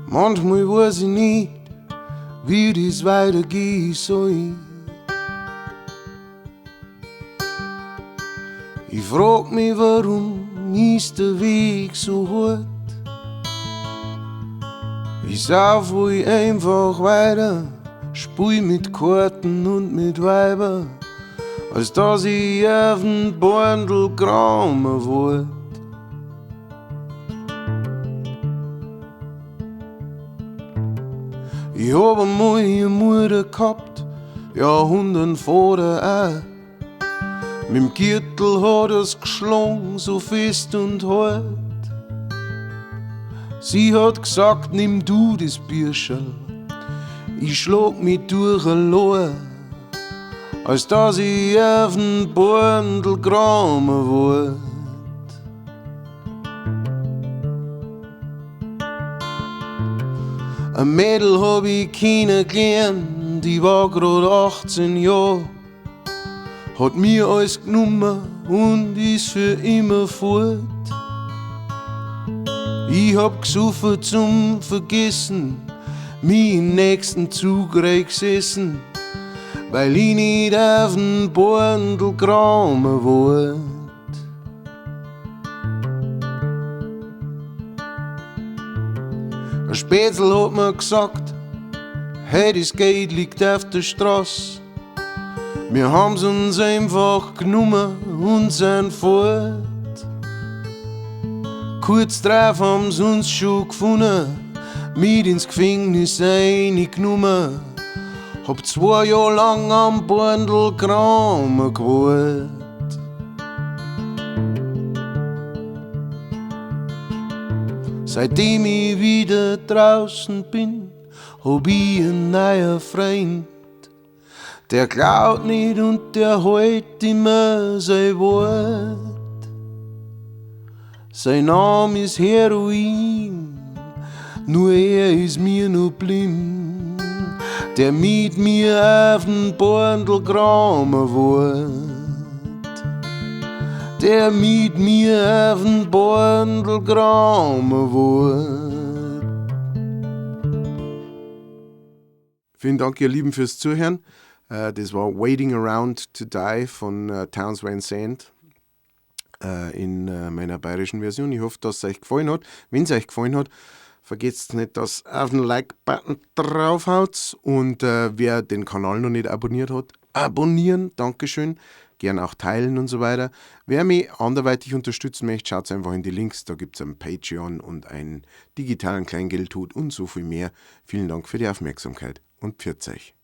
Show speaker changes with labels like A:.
A: Manchmal weiß ich nicht, wie dies weitergehen soll. Ich frag mich, warum ist der Weg so hart? Ich sauf wohl einfach weiter, spiel mit Karten und mit Weiber, als dass ich auf den Bordel graumer wollt. Ich hab einmal eine Mutter gehabt, ja und einen Vater auch. Mit'm Gürtel hat er's geschlagen, so fest und hart. Sie hat gesagt, nimm du das Bürscherl, ich schlag mich durch allein, als dass ich auf den Bordel graumer wollt. Ein Mädel hab ich kennengelernt, die war grad 18 Jahre, hat mir alles genommen und ist für immer fort. Ich hab gesoffen zum Vergessen, mich im nächsten Zug reingesessen, weil ich nicht auf den Bordel graumer wollt. Ein Spätzl hat mir gesagt, hey, das Geld liegt auf der Straße. Wir haben's uns einfach genommen und sind fort. Kurz drauf haben's uns schon gefunden, mit ins Gefängnis eingenommen. Hab 2 Jahre lang am Bordel graumer gewollt. Seitdem ich wieder draußen bin, hab ich einen neuen Freund. Der klaut nicht und der hält immer sein Wort. Sein Name ist Heroin, nur er ist mir noch blind. Der mit mir auf den Bordel graumer wollt. Der mit mir auf den Bordel graumer wollt. Vielen Dank, ihr Lieben, fürs Zuhören. Das war Waiting Around to Die von Townes Van Zandt in meiner bayerischen Version. Ich hoffe, dass es euch gefallen hat. Wenn es euch gefallen hat, vergesst nicht, dass ihr auf den Like-Button draufhaut. Und wer den Kanal noch nicht abonniert hat, abonnieren, Dankeschön. Gern auch teilen und so weiter. Wer mich anderweitig unterstützen möchte, schaut einfach in die Links. Da gibt es ein Patreon und einen digitalen Kleingeldhut und so viel mehr. Vielen Dank für die Aufmerksamkeit und pfiat euch.